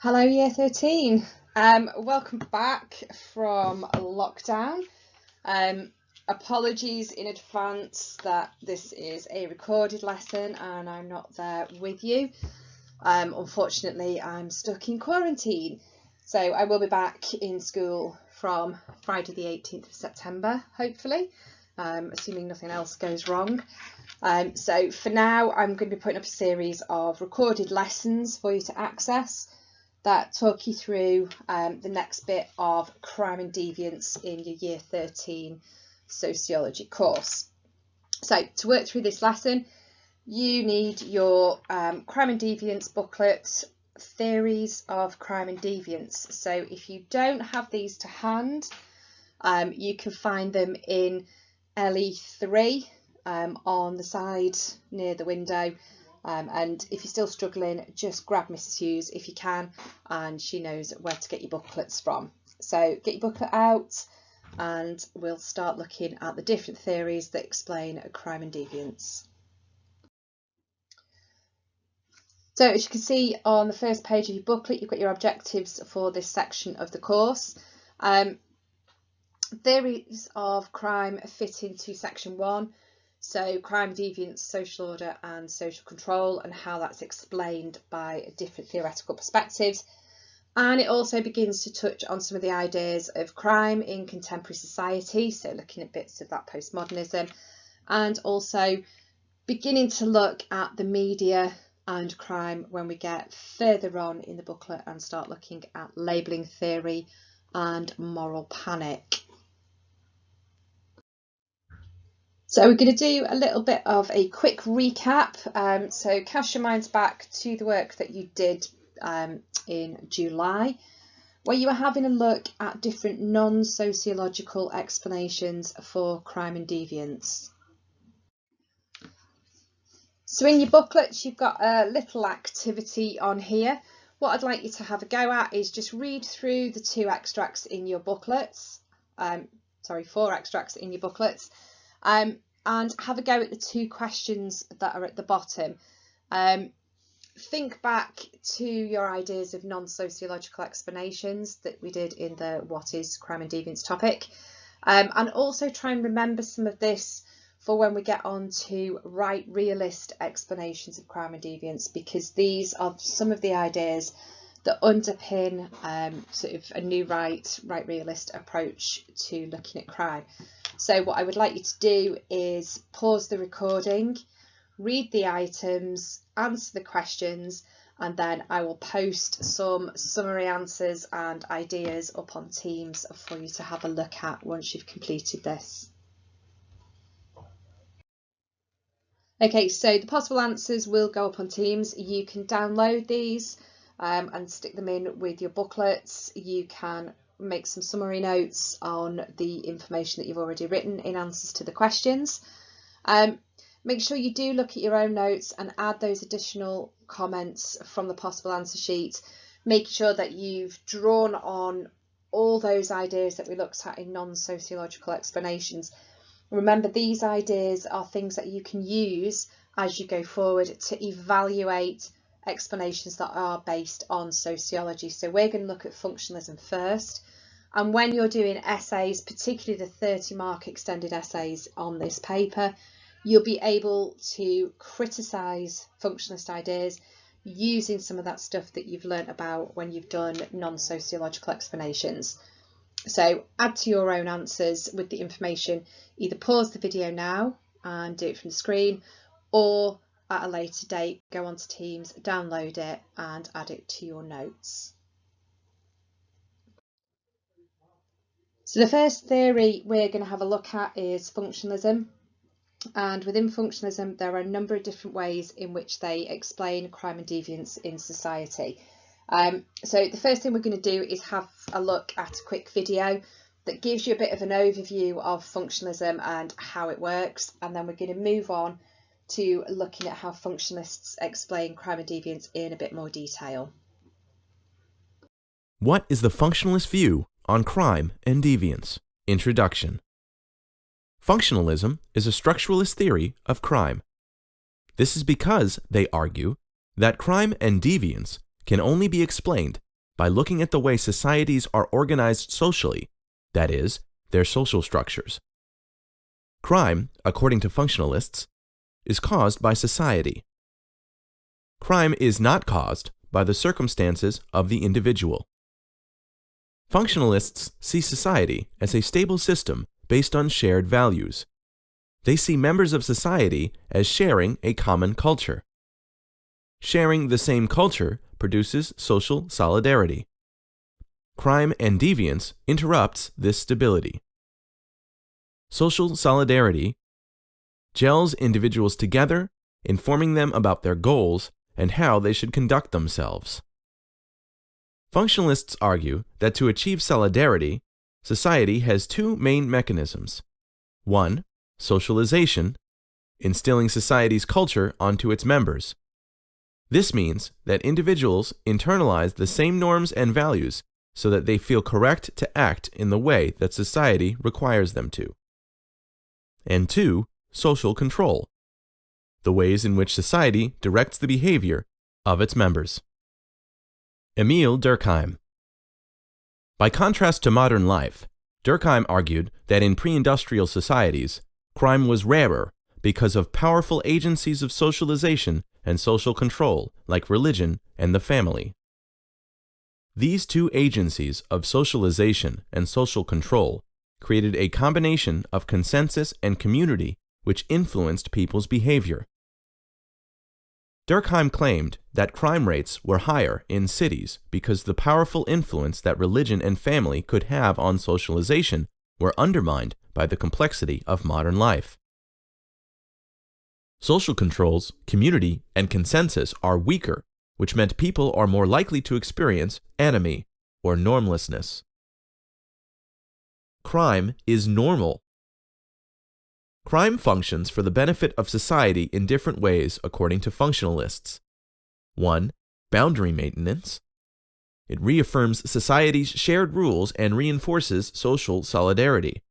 Hello, Year 13. Welcome back from lockdown. Apologies in advance that this is a recorded lesson and I'm not there with you. Unfortunately, I'm stuck in quarantine. So I will be back in school from Friday the 18th of September, hopefully, assuming nothing else goes wrong. So for now, I'm going to be putting up a series of recorded lessons for you to access that talk you through the next bit of crime and deviance in your Year 13 Sociology course. So to work through this lesson, you need your crime and deviance booklet, Theories of Crime and Deviance. So if you don't have these to hand, you can find them in LE3 on the side near the window. And if you're still struggling, just grab Mrs. Hughes if you can, and she knows where to get your booklets from. So get your booklet out and we'll start looking at the different theories that explain crime and deviance. So as you can see on the first page of your booklet, you've got your objectives for this section of the course. Theories of crime fit into section 1. So crime, deviance, social order and social control, and how that's explained by different theoretical perspectives. And it also begins to touch on some of the ideas of crime in contemporary society, so looking at bits of that postmodernism, and also beginning to look at the media and crime when we get further on in the booklet and start looking at labelling theory and moral panic. So we're going to do a little bit of a quick recap. So cast your minds back to the work that you did in July, where you were having a look at different non-sociological explanations for crime and deviance. So in your booklets, you've got a little activity on here. What I'd like you to have a go at is just read through the 2 extracts in your booklets. 4 extracts in your booklets. And have a go at the 2 questions that are at the bottom. Think back to your ideas of non-sociological explanations that we did in the What is Crime and Deviance topic. And also try and remember some of this for when we get on to right realist explanations of crime and deviance, because these are some of the ideas that underpin sort of a new right realist approach to looking at crime. So what I would like you to do is pause the recording, read the items, answer the questions, and then I will post some summary answers and ideas up on Teams for you to have a look at once you've completed this. Okay, so the possible answers will go up on Teams. You can download these and stick them in with your booklets. You can make some summary notes on the information that you've already written in answers to the questions. Make sure you do look at your own notes and add those additional comments from the possible answer sheet. Make sure that you've drawn on all those ideas that we looked at in non-sociological explanations. Remember, these ideas are things that you can use as you go forward to evaluate explanations that are based on sociology. So we're going to look at functionalism first, and when you're doing essays, particularly the 30-mark extended essays on this paper, you'll be able to criticise functionalist ideas using some of that stuff that you've learnt about when you've done non-sociological explanations. So add to your own answers with the information. Either pause the video now and do it from the screen, or at a later date go onto Teams, download it and add it to your notes. So the first theory we're going to have a look at is functionalism, and within functionalism there are a number of different ways in which they explain crime and deviance in society. So the first thing we're going to do is have a look at a quick video that gives you a bit of an overview of functionalism and how it works, and then we're going to move on to looking at how functionalists explain crime and deviance in a bit more detail. What is the functionalist view on crime and deviance? Introduction. Functionalism is a structuralist theory of crime. This is because, they argue, that crime and deviance can only be explained by looking at the way societies are organized socially, that is, their social structures. Crime, according to functionalists, is caused by society. Crime is not caused by the circumstances of the individual. Functionalists see society as a stable system based on shared values. They see members of society as sharing a common culture. Sharing the same culture produces social solidarity. Crime and deviance interrupts this stability. Social solidarity gels individuals together, informing them about their goals and how they should conduct themselves. Functionalists argue that to achieve solidarity, society has two main mechanisms. One, socialization, instilling society's culture onto its members. This means that individuals internalize the same norms and values so that they feel correct to act in the way that society requires them to. And two, social control, the ways in which society directs the behavior of its members. Emile Durkheim. By contrast to modern life, Durkheim argued that in pre-industrial societies, crime was rarer because of powerful agencies of socialization and social control like religion and the family. These two agencies of socialization and social control created a combination of consensus and community which influenced people's behavior. Durkheim claimed that crime rates were higher in cities because the powerful influence that religion and family could have on socialization were undermined by the complexity of modern life. Social controls, community, and consensus are weaker, which meant people are more likely to experience anomie, or normlessness. Crime is normal. Crime functions for the benefit of society in different ways according to functionalists. 1. Boundary maintenance. It reaffirms society's shared rules and reinforces social solidarity.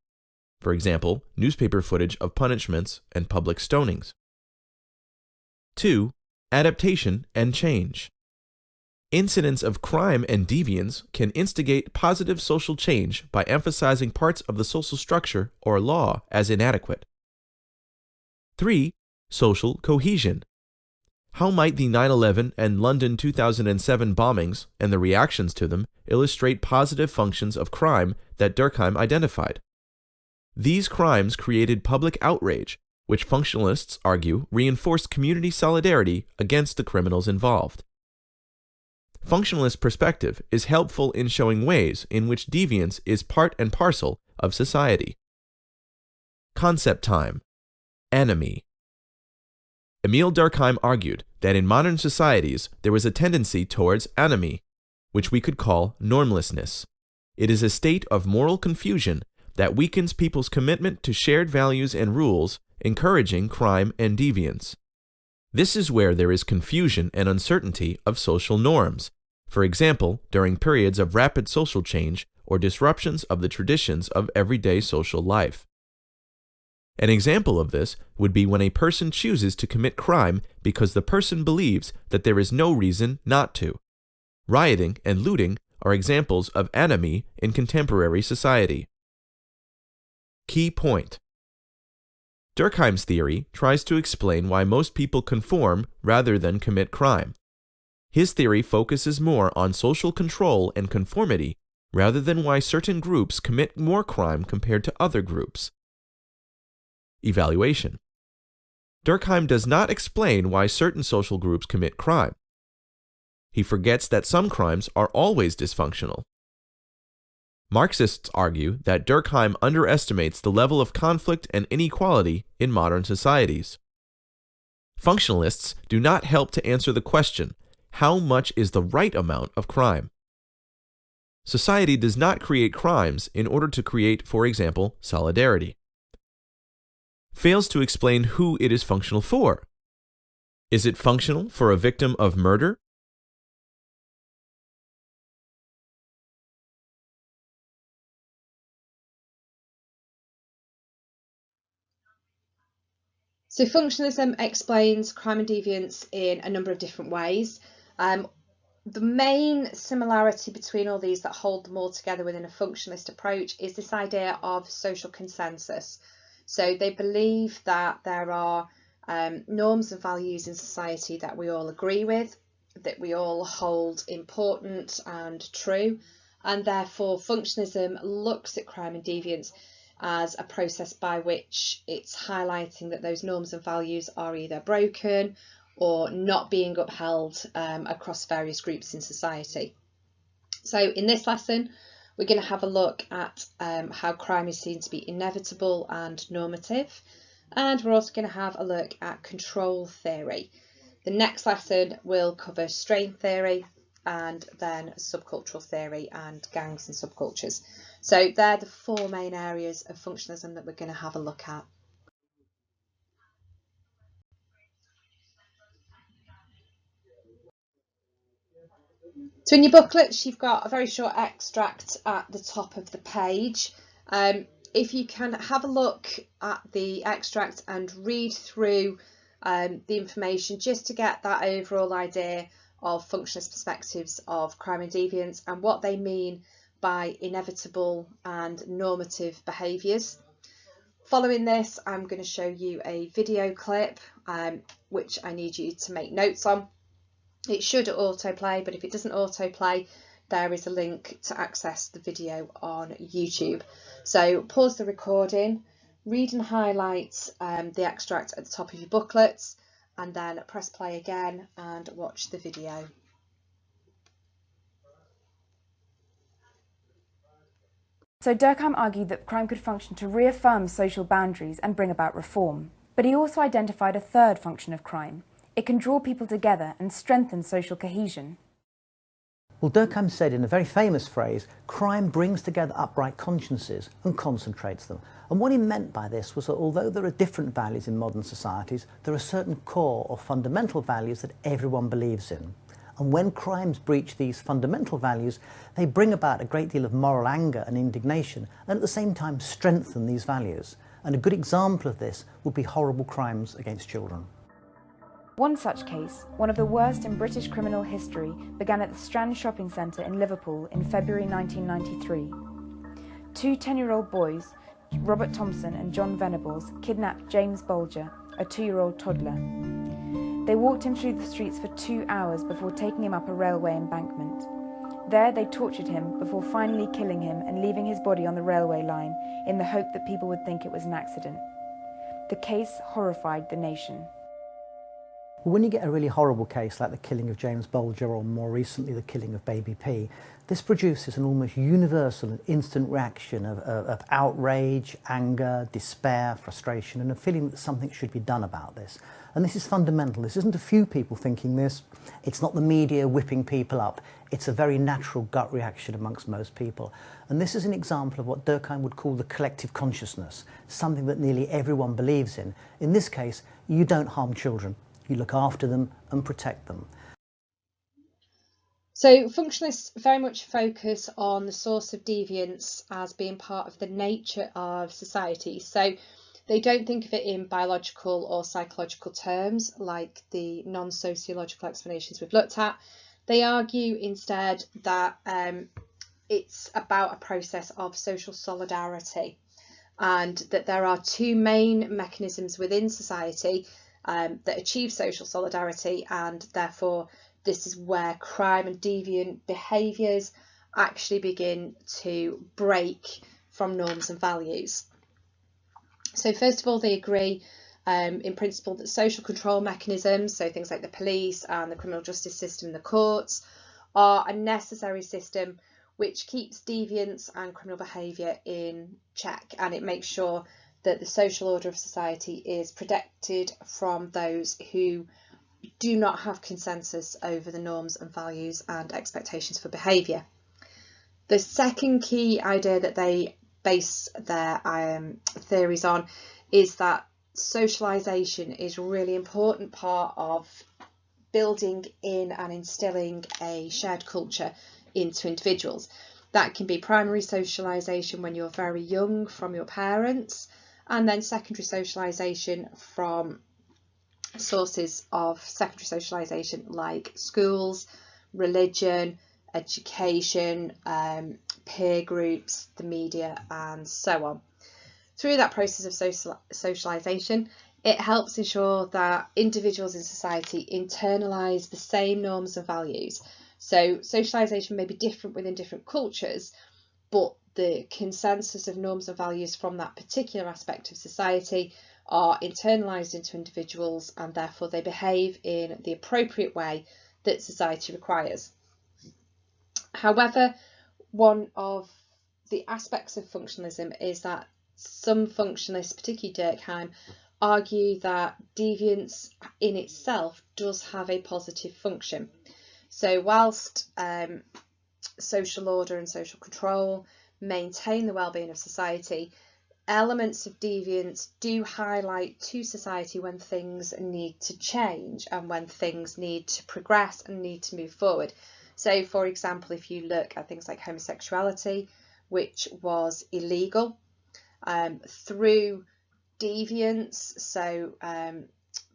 For example, newspaper footage of punishments and public stonings. 2. Adaptation and change. Incidents of crime and deviance can instigate positive social change by emphasizing parts of the social structure or law as inadequate. 3. Social cohesion. How might the 9/11 and London 2007 bombings and the reactions to them illustrate positive functions of crime that Durkheim identified? These crimes created public outrage, which functionalists argue reinforced community solidarity against the criminals involved. Functionalist perspective is helpful in showing ways in which deviance is part and parcel of society. Concept time. Anomie. Emile Durkheim argued that in modern societies there was a tendency towards anomie, which we could call normlessness. It is a state of moral confusion that weakens people's commitment to shared values and rules, encouraging crime and deviance. This is where there is confusion and uncertainty of social norms, for example, during periods of rapid social change or disruptions of the traditions of everyday social life. An example of this would be when a person chooses to commit crime because the person believes that there is no reason not to. Rioting and looting are examples of anomie in contemporary society. Key point. Durkheim's theory tries to explain why most people conform rather than commit crime. His theory focuses more on social control and conformity rather than why certain groups commit more crime compared to other groups. Evaluation. Durkheim does not explain why certain social groups commit crime. He forgets that some crimes are always dysfunctional. Marxists argue that Durkheim underestimates the level of conflict and inequality in modern societies. Functionalists do not help to answer the question, how much is the right amount of crime? Society does not create crimes in order to create, for example, solidarity. Fails to explain who it is functional for. Is it functional for a victim of murder? So functionalism explains crime and deviance in a number of different ways. the main similarity between all these that hold them all together within a functionalist approach is this idea of social consensus. So they believe that there are norms and values in society that we all agree with, that we all hold important and true, and therefore functionalism looks at crime and deviance as a process by which it's highlighting that those norms and values are either broken or not being upheld across various groups in society. So in this lesson, we're going to have a look at how crime is seen to be inevitable and normative, and we're also going to have a look at control theory. The next lesson will cover strain theory and then subcultural theory and gangs and subcultures. So they're the four main areas of functionalism that we're going to have a look at. So in your booklets, you've got a very short extract at the top of the page. If you can have a look at the extract and read through the information just to get that overall idea of functionalist perspectives of crime and deviance and what they mean by inevitable and normative behaviours. Following this, I'm going to show you a video clip which I need you to make notes on. It should autoplay, but if it doesn't autoplay, there is a link to access the video on YouTube. So pause the recording, read and highlight the extract at the top of your booklets, and then press play again and watch the video. So Durkheim argued that crime could function to reaffirm social boundaries and bring about reform. But he also identified a third function of crime. It can draw people together and strengthen social cohesion. Well, Durkheim said in a very famous phrase, crime brings together upright consciences and concentrates them. And what he meant by this was that although there are different values in modern societies, there are certain core or fundamental values that everyone believes in. And when crimes breach these fundamental values, they bring about a great deal of moral anger and indignation, and at the same time strengthen these values. And a good example of this would be horrible crimes against children. One such case, one of the worst in British criminal history, began at the Strand shopping centre in Liverpool in February 1993. Two 10-year-old boys, Robert Thompson and John Venables, kidnapped James Bolger, a 2-year-old toddler. They walked him through the streets for 2 hours before taking him up a railway embankment. There they tortured him before finally killing him and leaving his body on the railway line in the hope that people would think it was an accident. The case horrified the nation. When you get a really horrible case like the killing of James Bolger or more recently the killing of Baby P, this produces an almost universal and instant reaction of outrage, anger, despair, frustration, and a feeling that something should be done about this. And this is fundamental. This isn't a few people thinking this. It's not the media whipping people up. It's a very natural gut reaction amongst most people. And this is an example of what Durkheim would call the collective consciousness, something that nearly everyone believes in. In this case, you don't harm children. You look after them and protect them. So functionalists very much focus on the source of deviance as being part of the nature of society. So they don't think of it in biological or psychological terms like the non-sociological explanations we've looked at. They argue instead that it's about a process of social solidarity, and that there are two main mechanisms within society that achieve social solidarity, and therefore this is where crime and deviant behaviours actually begin to break from norms and values. So first of all, they agree in principle that social control mechanisms, so things like the police and the criminal justice system and the courts, are a necessary system which keeps deviance and criminal behaviour in check, and it makes sure that the social order of society is protected from those who do not have consensus over the norms and values and expectations for behaviour. The second key idea that they base their theories on is that socialisation is a really important part of building in and instilling a shared culture into individuals. That can be primary socialisation when you're very young from your parents, and then secondary socialisation from sources of secondary socialisation like schools, religion, education, peer groups, the media, and so on. Through that process of socialisation, it helps ensure that individuals in society internalise the same norms and values. So socialisation may be different within different cultures, but the consensus of norms and values from that particular aspect of society are internalised into individuals, and therefore they behave in the appropriate way that society requires. However, one of the aspects of functionalism is that some functionalists, particularly Durkheim, argue that deviance in itself does have a positive function. So whilst social order and social control maintain the well-being of society, elements of deviance do highlight to society when things need to change and when things need to progress and need to move forward. So, for example, if you look at things like homosexuality, which was illegal, through deviance, so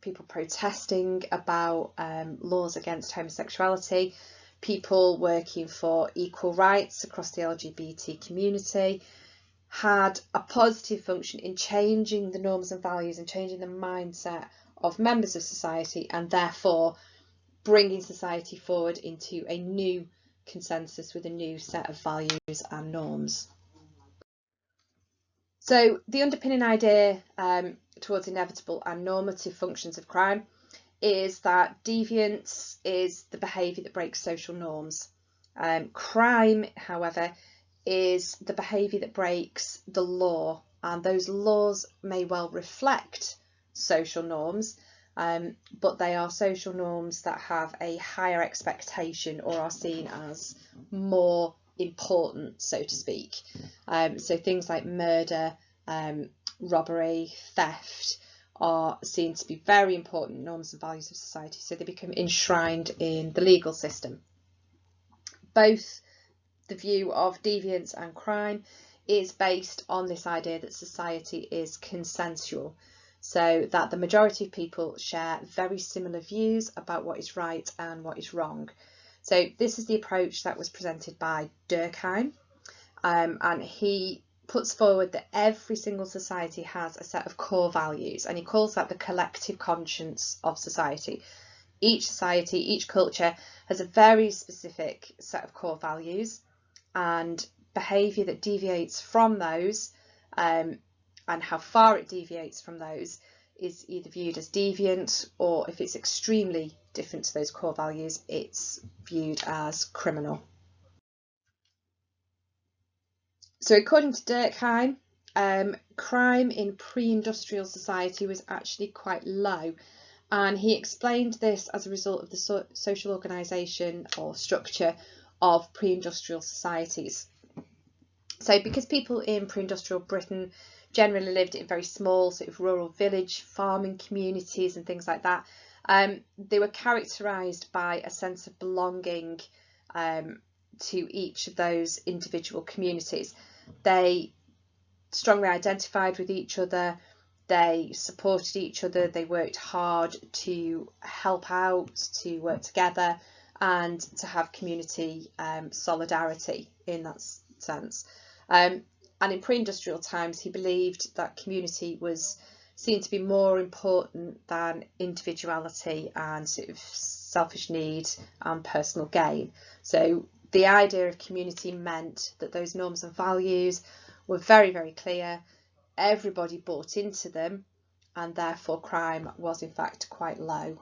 people protesting about laws against homosexuality, people working for equal rights across the LGBT community, had a positive function in changing the norms and values and changing the mindset of members of society, and therefore bringing society forward into a new consensus with a new set of values and norms. So the underpinning idea towards inevitable and normative functions of crime is that deviance is the behaviour that breaks social norms. Crime, however, is the behaviour that breaks the law, and those laws may well reflect social norms, but they are social norms that have a higher expectation or are seen as more important, so to speak. So things like murder, robbery, theft are seen to be very important norms and values of society, so they become enshrined in the legal system. Both the view of deviance and crime is based on this idea that society is consensual, so that the majority of people share very similar views about what is right and what is wrong. So this is the approach that was presented by Durkheim, and he puts forward that every single society has a set of core values, and he calls that the collective conscience of society. Each society, each culture has a very specific set of core values, and behaviour that deviates from those and how far it deviates from those is either viewed as deviant, or if it's extremely different to those core values, it's viewed as criminal. So according to Durkheim, crime in pre-industrial society was actually quite low, and he explained this as a result of the social organisation or structure of pre-industrial societies. So because people in pre-industrial Britain generally lived in very small sort of rural village farming communities and things like that, they were characterised by a sense of belonging to each of those individual communities. They strongly identified with each other, they supported each other, they worked hard to help out, to work together, and to have community solidarity in that sense. And in pre-industrial times, he believed that community was seen to be more important than individuality and sort of selfish need and personal gain. So the idea of community meant that those norms and values were very, very clear. Everybody bought into them, and therefore crime was in fact quite low.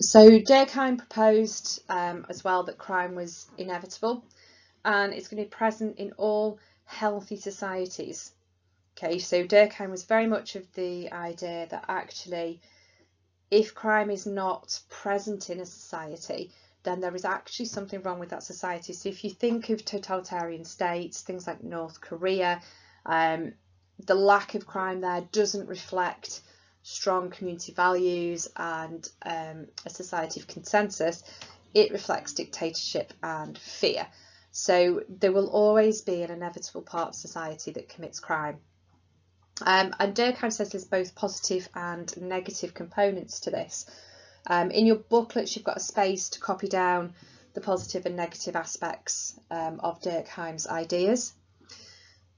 So Durkheim proposed as well that crime was inevitable, and it's going to be present in all healthy societies. Okay, so Durkheim was very much of the idea that actually if crime is not present in a society, then there is actually something wrong with that society. So if you think of totalitarian states, things like North Korea, the lack of crime there doesn't reflect strong community values and a society of consensus. It reflects dictatorship and fear. So there will always be an inevitable part of society that commits crime. And Durkheim says there's both positive and negative components to this. In your booklets, you've got a space to copy down the positive and negative aspects of Durkheim's ideas.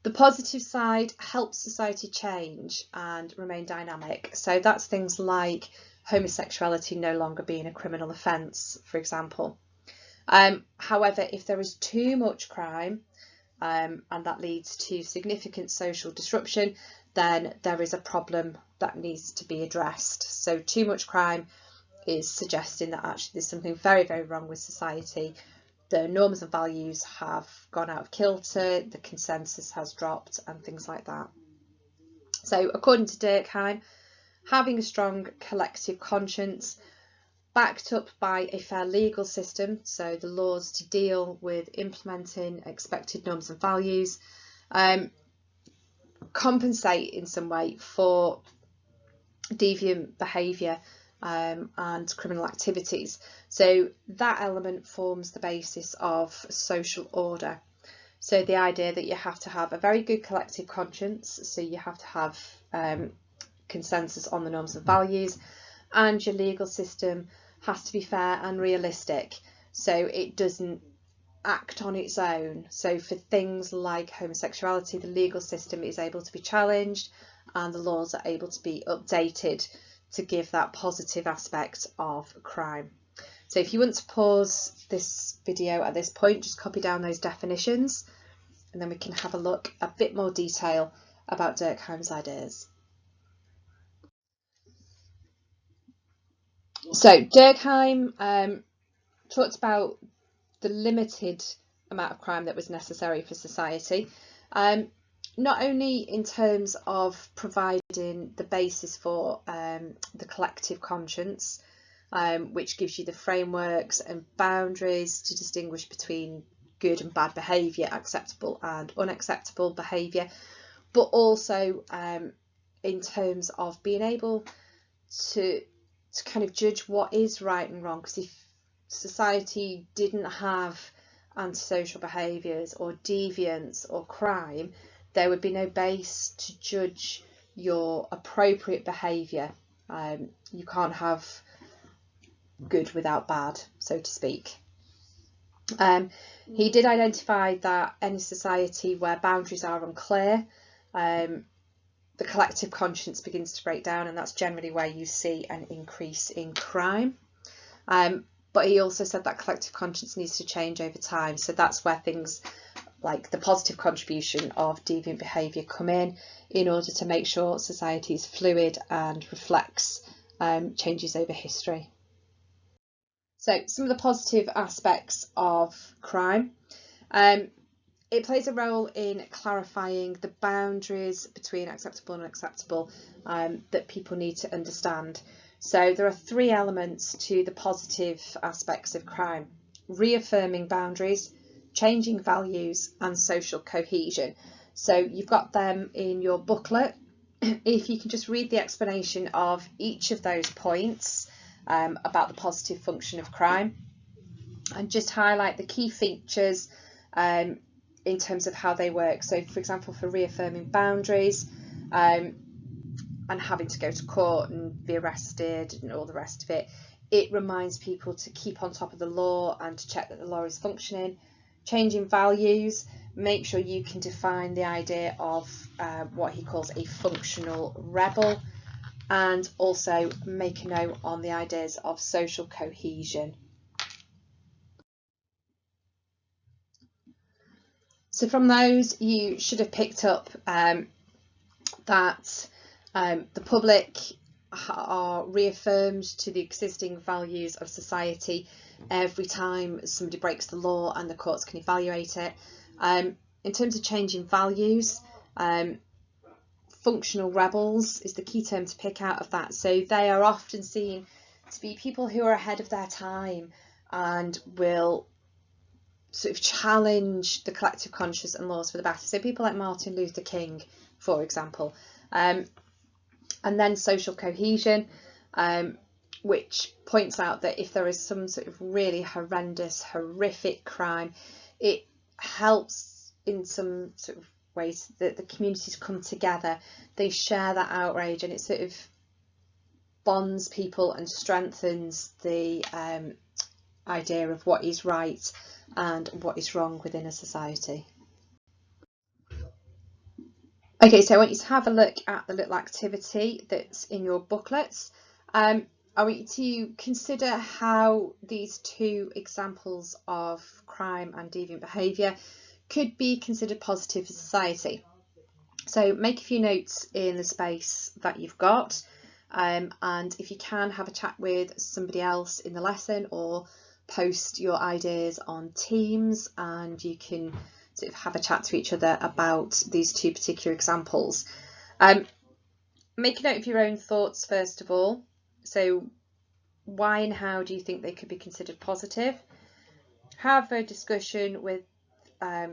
The positive side helps society change and remain dynamic. So that's things like homosexuality no longer being a criminal offence, for example. However, if there is too much crime and that leads to significant social disruption, then there is a problem that needs to be addressed. So too much crime is suggesting that actually there's something very, very wrong with society. The norms and values have gone out of kilter, the consensus has dropped, and things like that. So according to Durkheim, having a strong collective conscience backed up by a fair legal system, so the laws to deal with implementing expected norms and values, compensate in some way for deviant behaviour and criminal activities. So that element forms the basis of social order. So the idea that you have to have a very good collective conscience, so you have to have consensus on the norms and values, and your legal system has to be fair and realistic, so it doesn't act on its own. So for things like homosexuality, the legal system is able to be challenged and the laws are able to be updated to give that positive aspect of crime. So if you want to pause this video at this point, just copy down those definitions and then we can have a look a bit more detail about Durkheim's ideas. So Durkheim talked about the limited amount of crime that was necessary for society, not only in terms of providing the basis for the collective conscience, which gives you the frameworks and boundaries to distinguish between good and bad behaviour, acceptable and unacceptable behaviour, but also in terms of being able to kind of judge what is right and wrong. Because if society didn't have antisocial behaviours or deviance or crime, there would be no base to judge your appropriate behaviour. You can't have good without bad, so to speak. He did identify that any society where boundaries are unclear, the collective conscience begins to break down, and that's generally where you see an increase in crime. But he also said that collective conscience needs to change over time, so that's where things like the positive contribution of deviant behaviour come in order to make sure society is fluid and reflects changes over history. So some of the positive aspects of crime. It plays a role in clarifying the boundaries between acceptable and unacceptable that people need to understand. So there are three elements to the positive aspects of crime: reaffirming boundaries, changing values, and social cohesion. So you've got them in your booklet. If you can just read the explanation of each of those points about the positive function of crime, and just highlight the key features in terms of how they work. So for example, for reaffirming boundaries and having to go to court and be arrested and all the rest of it, it reminds people to keep on top of the law and to check that the law is functioning. Changing values, make sure you can define the idea of what he calls a functional rebel, and also make a note on the ideas of social cohesion. So from those, you should have picked up that the public are reaffirmed to the existing values of society every time somebody breaks the law, and the courts can evaluate it. In terms of changing values, functional rebels is the key term to pick out of that. So they are often seen to be people who are ahead of their time and will sort of challenge the collective conscience and laws for the better. So people like Martin Luther King, for example. And then social cohesion, which points out that if there is some sort of really horrendous, horrific crime, it helps in some sort of ways that the communities come together. They share that outrage, and it sort of bonds people and strengthens the idea of what is right and what is wrong within a society. Okay, so I want you to have a look at the little activity that's in your booklets. I want you to consider how these two examples of crime and deviant behaviour could be considered positive for society. So make a few notes in the space that you've got, and if you can, have a chat with somebody else in the lesson or post your ideas on Teams, and you can sort of have a chat to each other about these two particular examples. Make a note of your own thoughts first of all. So why and how do you think they could be considered positive? Have a discussion with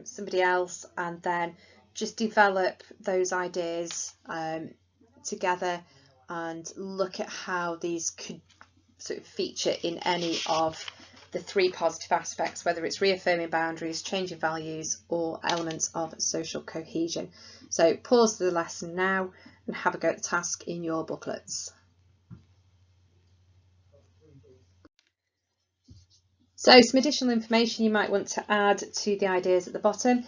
somebody else, and then just develop those ideas together and look at how these could sort of feature in any of the three positive aspects, whether it's reaffirming boundaries, changing values, or elements of social cohesion. So pause the lesson now and have a go at the task in your booklets. So some additional information you might want to add to the ideas at the bottom.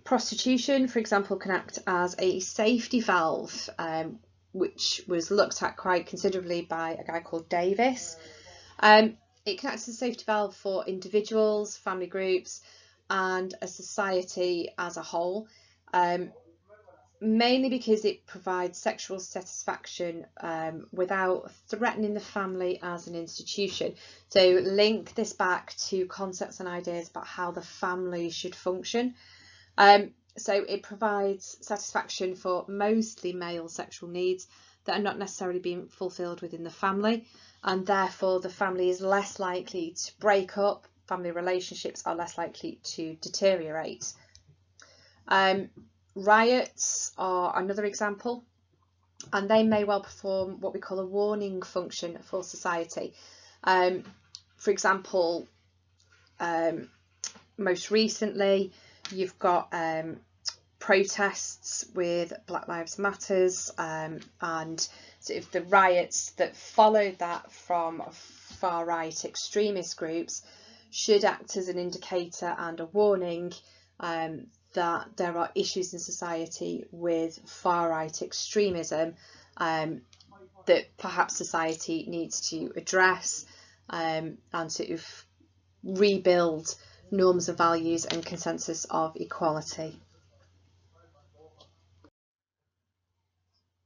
Prostitution, for example, can act as a safety valve, which was looked at quite considerably by a guy called Davis. It can act as a safety valve for individuals, family groups, and a society as a whole, mainly because it provides sexual satisfaction without threatening the family as an institution. So link this back to concepts and ideas about how the family should function. So it provides satisfaction for mostly male sexual needs that are not necessarily being fulfilled within the family, and therefore the family is less likely to break up, family relationships are less likely to deteriorate. Riots are another example, and they may well perform what we call a warning function for society. For example, most recently you've got protests with Black Lives Matters, and sort of the riots that followed that from far right extremist groups should act as an indicator and a warning that there are issues in society with far right extremism that perhaps society needs to address and sort of rebuild norms and values and consensus of equality.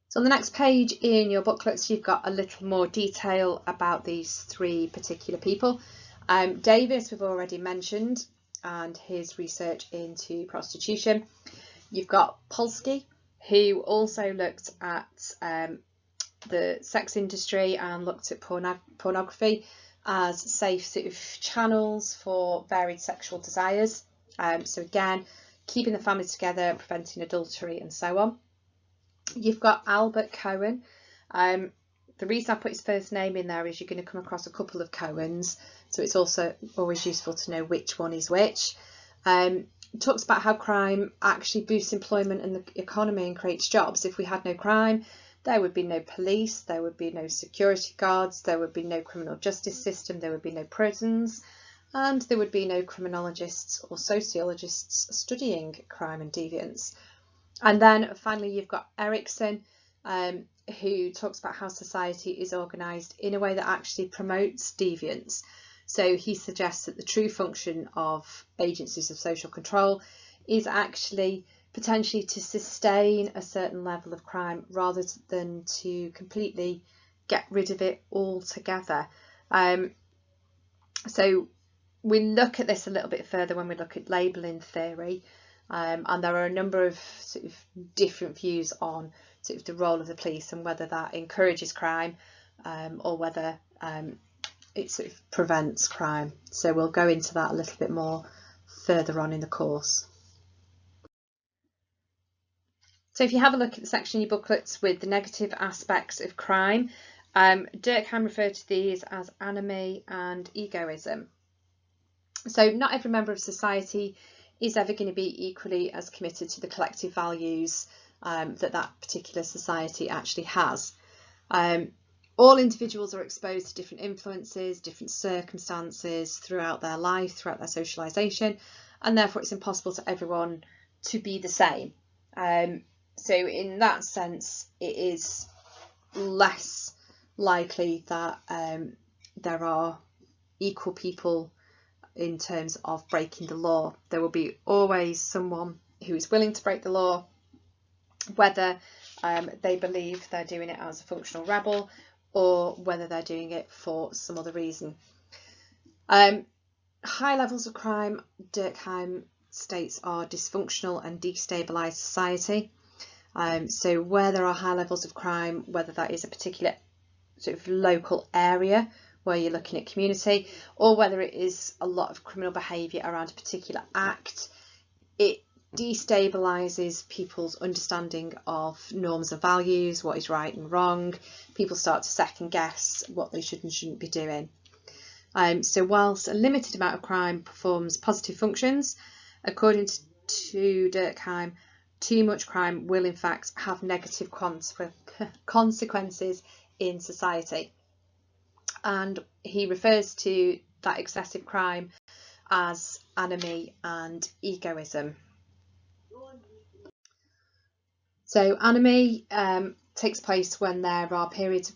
So on the next page in your booklets, you've got a little more detail about these three particular people. Davis we've already mentioned, and his research into prostitution. You've got Polsky, who also looked at the sex industry and looked at pornography as safe sort of channels for varied sexual desires. So again, keeping the family together, preventing adultery and so on. You've got Albert Cohen. The reason I put his first name in there is you're going to come across a couple of Cohens, so it's also always useful to know which one is which. Talks about how crime actually boosts employment and the economy and creates jobs. If we had no crime, there would be no police, there would be no security guards, there would be no criminal justice system, there would be no prisons, and there would be no criminologists or sociologists studying crime and deviance. And then finally you've got Erickson, who talks about how society is organised in a way that actually promotes deviance. So he suggests that the true function of agencies of social control is actually potentially to sustain a certain level of crime rather than to completely get rid of it altogether. So we look at this a little bit further when we look at labelling theory, and there are a number of sort of different views on sort of the role of the police and whether that encourages crime or whether it sort of prevents crime. So we'll go into that a little bit more further on in the course. So if you have a look at the section in your booklets with the negative aspects of crime, Durkheim referred to these as anomie and egoism. So not every member of society is ever going to be equally as committed to the collective values that particular society actually has. all individuals are exposed to different influences, different circumstances throughout their life, throughout their socialisation, and therefore it's impossible for everyone to be the same. So in that sense, it is less likely that there are equal people in terms of breaking the law. There will be always someone who is willing to break the law, whether they believe they're doing it as a functional rebel or whether they're doing it for some other reason. High levels of crime, Durkheim states, are dysfunctional and destabilise society. So where there are high levels of crime, whether that is a particular sort of local area where you're looking at community, or whether it is a lot of criminal behaviour around a particular act, it destabilises people's understanding of norms and values, what is right and wrong. People start to second guess what they should and shouldn't be doing. So whilst a limited amount of crime performs positive functions, according to Durkheim, too much crime will in fact have negative consequences in society. And he refers to that excessive crime as anomie and egoism. So anomie takes place when there are periods of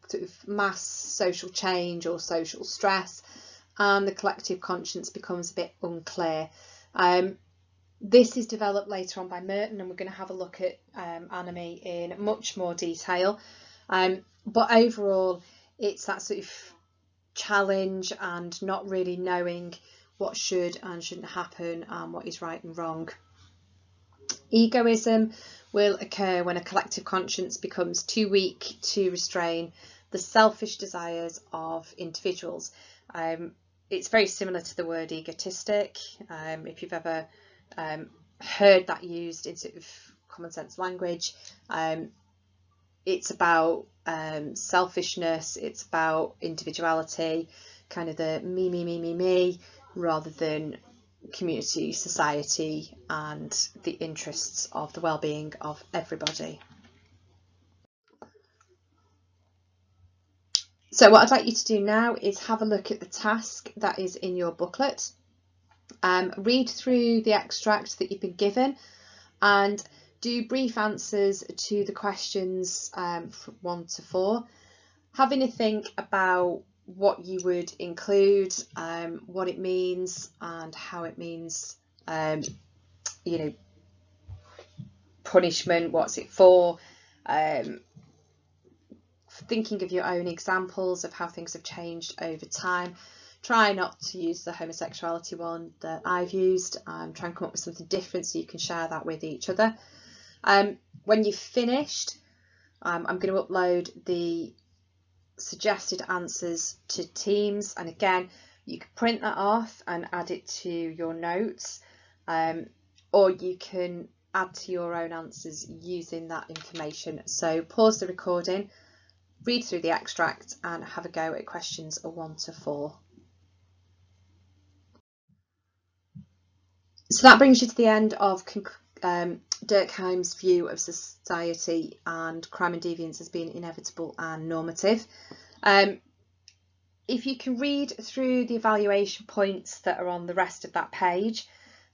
sort of mass social change or social stress, and the collective conscience becomes a bit unclear. This is developed later on by Merton, and we're going to have a look at anomie in much more detail. But overall, it's that sort of challenge and not really knowing what should and shouldn't happen and what is right and wrong. Egoism will occur when a collective conscience becomes too weak to restrain the selfish desires of individuals. It's very similar to the word egotistic. If you've ever heard that used in sort of common sense language, it's about selfishness, it's about individuality, kind of the me, rather than community, society, and the interests of the well-being of everybody. So what I'd like you to do now is have a look at the task that is in your booklet. Read through the extract that you've been given and do brief answers to the questions from 1 to 4. Having a think about what you would include, what it means and how it means, you know, punishment, what's it for, thinking of your own examples of how things have changed over time. Try not to use the homosexuality one that I've used. Try and come up with something different so you can share that with each other. When you've finished, I'm going to upload the suggested answers to Teams, and again you can print that off and add it to your notes, or you can add to your own answers using that information. So pause the recording, read through the extract and have a go at questions 1 to 4. So that brings you to the end of Durkheim's view of society and crime and deviance as being inevitable and normative. If you can read through the evaluation points that are on the rest of that page,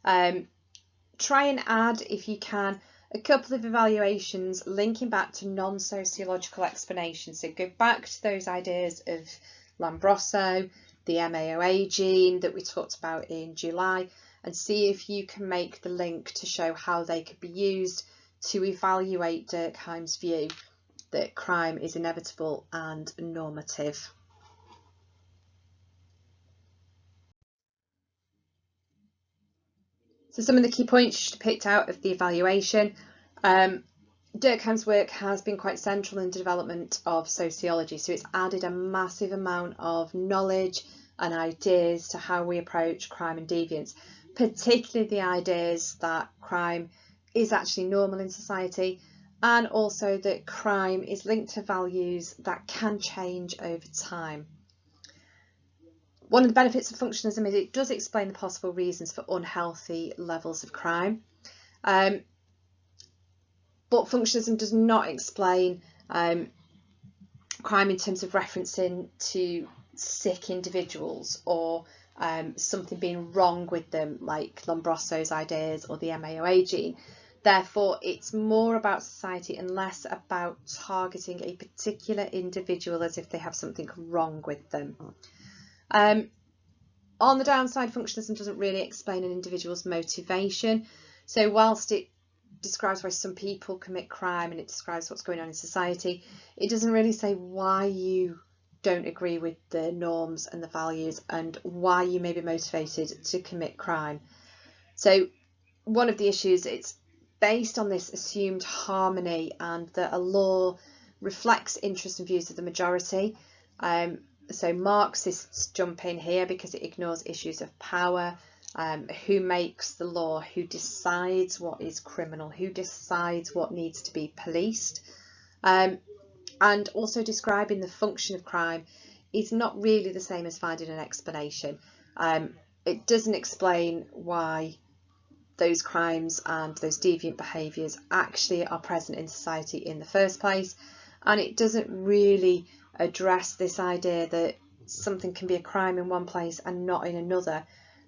try and add, if you can, a couple of evaluations linking back to non-sociological explanations. So go back to those ideas of Lombroso, the MAOA gene that we talked about in July, and see if you can make the link to show how they could be used to evaluate Durkheim's view that crime is inevitable and normative. So some of the key points you should have picked out of the evaluation. Durkheim's work has been quite central in the development of sociology, so it's added a massive amount of knowledge and ideas to how we approach crime and deviance, particularly the ideas that crime is actually normal in society, and also that crime is linked to values that can change over time. One of the benefits of functionalism is it does explain the possible reasons for unhealthy levels of crime, but functionalism does not explain crime in terms of referencing to sick individuals or something being wrong with them, like Lombroso's ideas or the MAOA gene. Therefore, it's more about society and less about targeting a particular individual as if they have something wrong with them. On the downside, functionalism doesn't really explain an individual's motivation. So whilst it describes why some people commit crime and it describes what's going on in society, it doesn't really say why you don't agree with the norms and the values and why you may be motivated to commit crime. So one of the issues, it's based on this assumed harmony and that a law reflects interests and views of the majority. So Marxists jump in here because it ignores issues of power, who makes the law, who decides what is criminal, who decides what needs to be policed. And also describing the function of crime is not really the same as finding an explanation. It doesn't explain why those crimes and those deviant behaviours actually are present in society in the first place, and it doesn't really address this idea that something can be a crime in one place and not in another.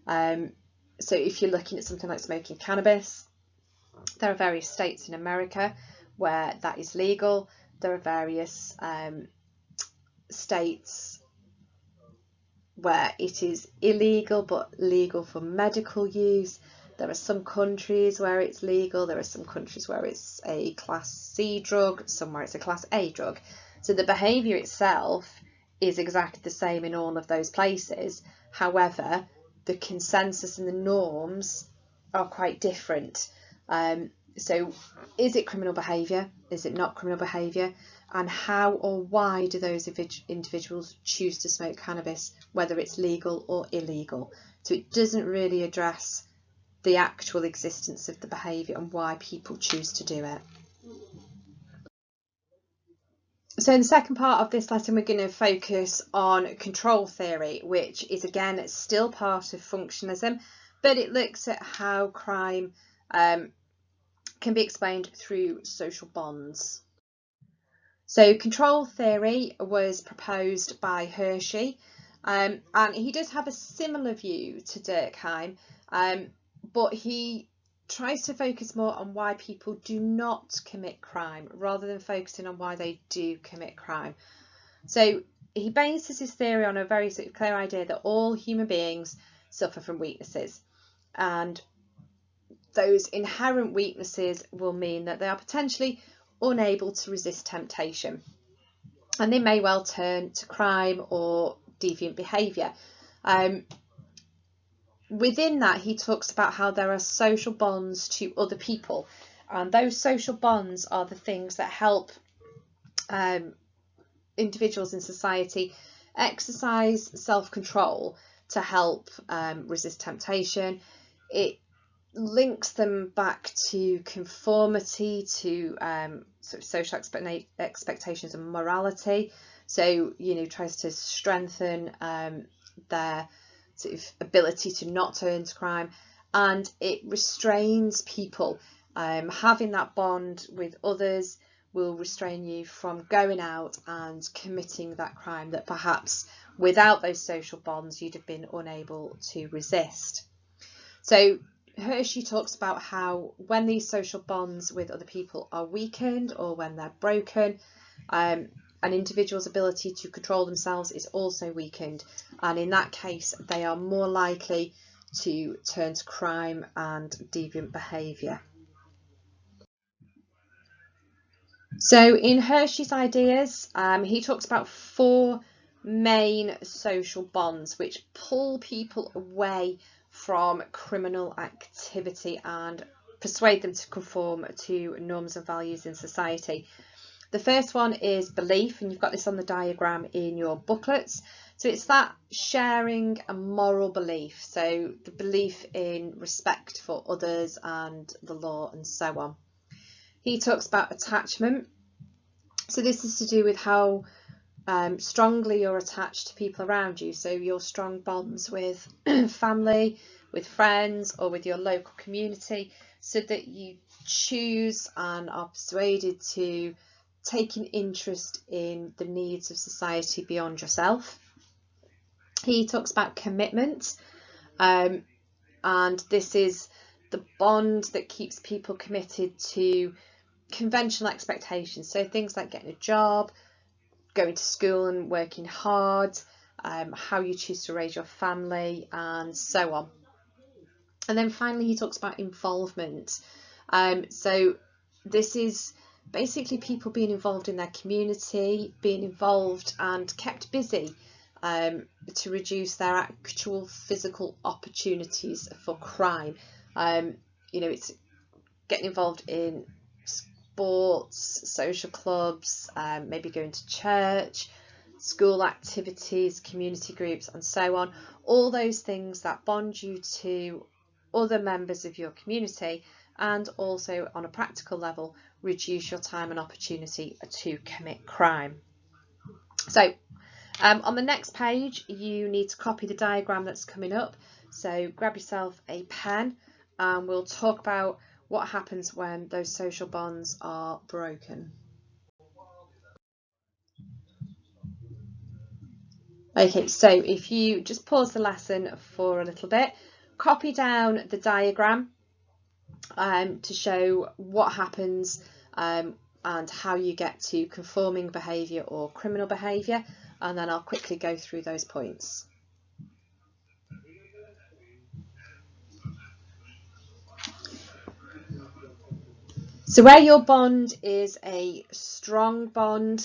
So if you're looking at something like smoking cannabis, there are various states in America where that is legal. There are various states where it is illegal but legal for medical use. There are some countries where it's legal, there are some countries where it's a Class C drug, somewhere it's a Class A drug. So the behaviour itself is exactly the same in all of those places. However, the consensus and the norms are quite different. So is it criminal behaviour? Is it not criminal behaviour? And how or why do those individuals choose to smoke cannabis, whether it's legal or illegal? So it doesn't really address the actual existence of the behaviour and why people choose to do it. So in the second part of this lesson, we're going to focus on control theory, which is again still part of functionalism, but it looks at how crime can be explained through social bonds. So control theory was proposed by Hershey, and he does have a similar view to Durkheim, but he tries to focus more on why people do not commit crime rather than focusing on why they do commit crime. So he bases his theory on a very sort of clear idea that all human beings suffer from weaknesses, and those inherent weaknesses will mean that they are potentially unable to resist temptation, and they may well turn to crime or deviant behaviour. Within that, he talks about how there are social bonds to other people, and those social bonds are the things that help individuals in society exercise self-control to help resist temptation. It links them back to conformity, to sort of social expectations and morality. So, tries to strengthen their sort of ability to not turn to crime, and it restrains people. Having that bond with others will restrain you from going out and committing that crime that perhaps without those social bonds you'd have been unable to resist. So Hershey talks about how when these social bonds with other people are weakened or when they're broken, an individual's ability to control themselves is also weakened, and in that case they are more likely to turn to crime and deviant behaviour. So in Hershey's ideas, he talks about 4 main social bonds which pull people away from criminal activity and persuade them to conform to norms and values in society. The first one is belief, and you've got this on the diagram in your booklets. So it's that sharing a moral belief, so the belief in respect for others and the law and so on. He talks about attachment. So this is to do with how strongly you're attached to people around you. So your strong bonds with family, with friends, or with your local community, so that you choose and are persuaded to taking interest in the needs of society beyond yourself. He talks about commitment, and this is the bond that keeps people committed to conventional expectations. So things like getting a job, going to school and working hard, how you choose to raise your family, and so on. And then finally, he talks about involvement. So this is basically people being involved in their community, being involved and kept busy to reduce their actual physical opportunities for crime. It's getting involved in sports, social clubs, maybe going to church, school activities, community groups, and so on. All those things that bond you to other members of your community, and also on a practical level reduce your time and opportunity to commit crime. So on the next page you need to copy the diagram that's coming up, so grab yourself a pen and we'll talk about what happens when those social bonds are broken. Okay, so if you just pause the lesson for a little bit, copy down the diagram to show what happens and how you get to conforming behaviour or criminal behaviour, and then I'll quickly go through those points. So where your bond is a strong bond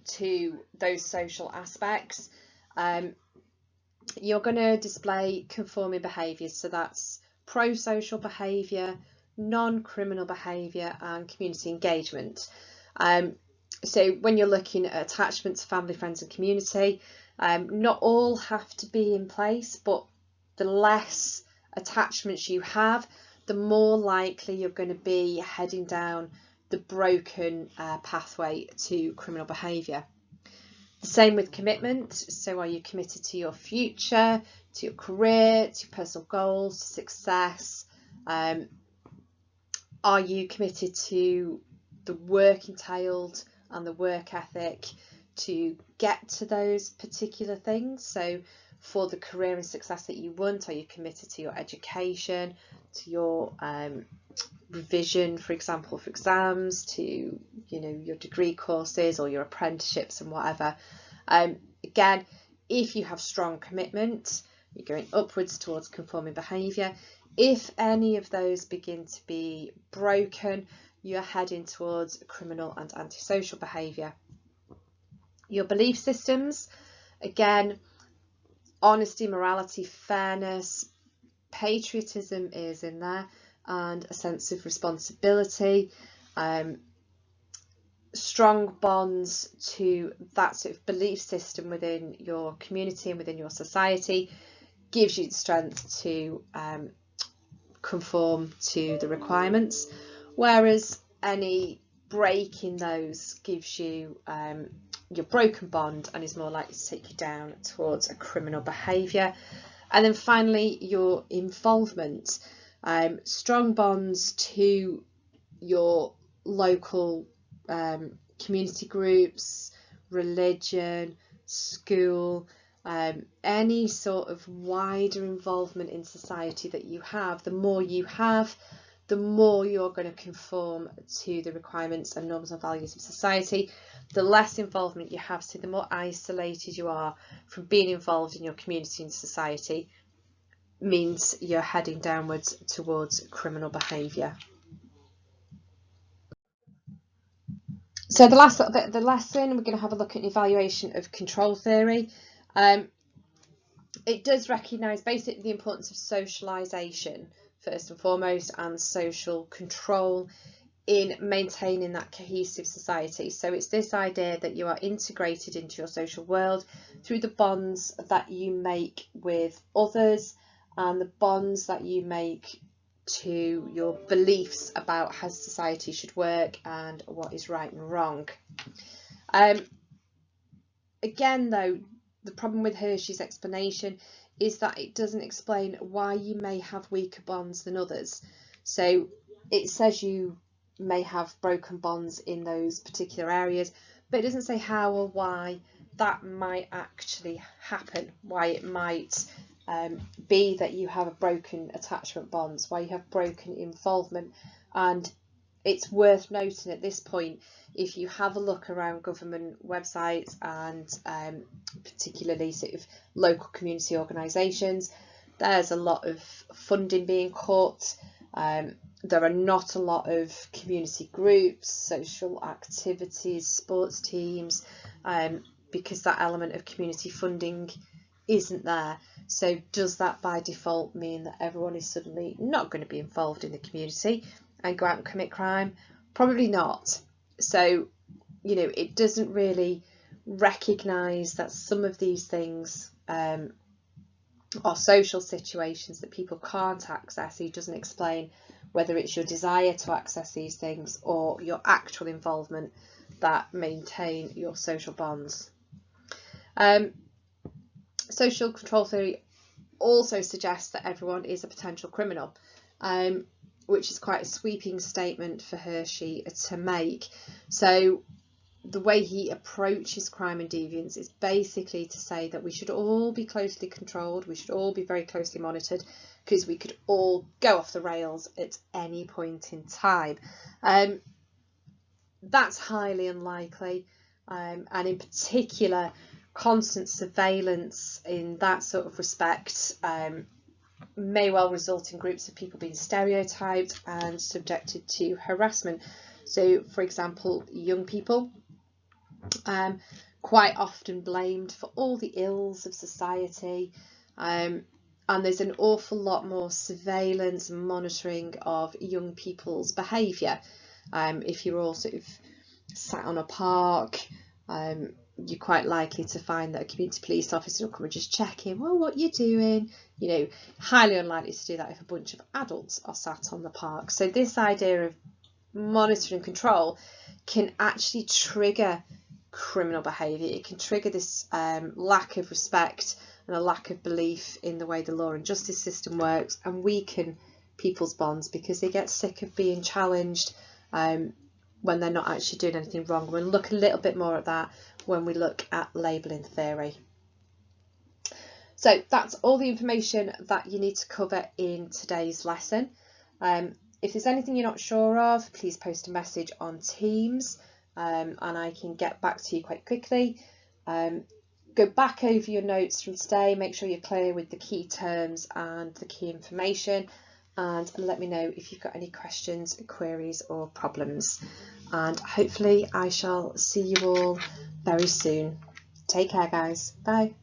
to those social aspects, you're going to display conforming behaviours. So that's pro-social behaviour, non-criminal behaviour and community engagement. So when you're looking at attachments, family, friends and community, not all have to be in place, but the less attachments you have, the more likely you're going to be heading down the broken pathway to criminal behaviour. The same with commitment. So are you committed to your future, to your career, to personal goals, to success? Are you committed to the work entailed and the work ethic to get to those particular things? So for the career and success that you want, are you committed to your education, to your revision, for example, for exams, to your degree courses or your apprenticeships and whatever? Again, if you have strong commitment, you're going upwards towards conforming behaviour. If any of those begin to be broken, you're heading towards criminal and antisocial behaviour. Your belief systems, again, honesty, morality, fairness, patriotism is in there, and a sense of responsibility. Strong bonds to that sort of belief system within your community and within your society gives you the strength to conform to the requirements, whereas any break in those gives you your broken bond and is more likely to take you down towards a criminal behaviour. And then finally, your involvement. Strong bonds to your local community groups, religion, school, any sort of wider involvement in society that you have. The more you have, the more you're going to conform to the requirements and norms and values of society. The less involvement you have, so the more isolated you are from being involved in your community and society, means you're heading downwards towards criminal behaviour. So the last little bit of the lesson, we're going to have a look at an evaluation of control theory. It does recognise basically the importance of socialisation first and foremost, and social control in maintaining that cohesive society. So it's this idea that you are integrated into your social world through the bonds that you make with others and the bonds that you make to your beliefs about how society should work and what is right and wrong. Again though, the problem with Hershey's explanation is that it doesn't explain why you may have weaker bonds than others. So it says you may have broken bonds in those particular areas, but it doesn't say how or why that might actually happen, why it might be that you have a broken attachment bonds, why you have broken involvement. And it's worth noting at this point, if you have a look around government websites and particularly sort of local community organisations, there's a lot of funding being cut. There are not a lot of community groups, social activities, sports teams, because that element of community funding isn't there. So does that by default mean that everyone is suddenly not going to be involved in the community and go out and commit crime? Probably not. So, you know, it doesn't really recognise that some of these things are social situations that people can't access. It doesn't explain whether it's your desire to access these things or your actual involvement that maintain your social bonds. Social control theory also suggests that everyone is a potential criminal, which is quite a sweeping statement for Hershey to make. So the way he approaches crime and deviance is basically to say that we should all be closely controlled, we should all be very closely monitored, because we could all go off the rails at any point in time. That's highly unlikely, and in particular, constant surveillance in that sort of respect may well result in groups of people being stereotyped and subjected to harassment. So, for example, young people, quite often blamed for all the ills of society, and there's an awful lot more surveillance and monitoring of young people's behaviour. If you're all sort of sat on a park, you're quite likely to find that a community police officer will come and just check in, well, what you doing? You know, highly unlikely to do that if a bunch of adults are sat on the park. So this idea of monitoring and control can actually trigger criminal behaviour. It can trigger this lack of respect and a lack of belief in the way the law and justice system works, and weaken people's bonds because they get sick of being challenged when they're not actually doing anything wrong. We'll look a little bit more at that when we look at labelling theory. So that's all the information that you need to cover in today's lesson. If there's anything you're not sure of, please post a message on Teams, and I can get back to you quite quickly. Go back over your notes from today, make sure you're clear with the key terms and the key information, and let me know if you've got any questions, queries or problems. And hopefully I shall see you all very soon. Take care, guys. Bye.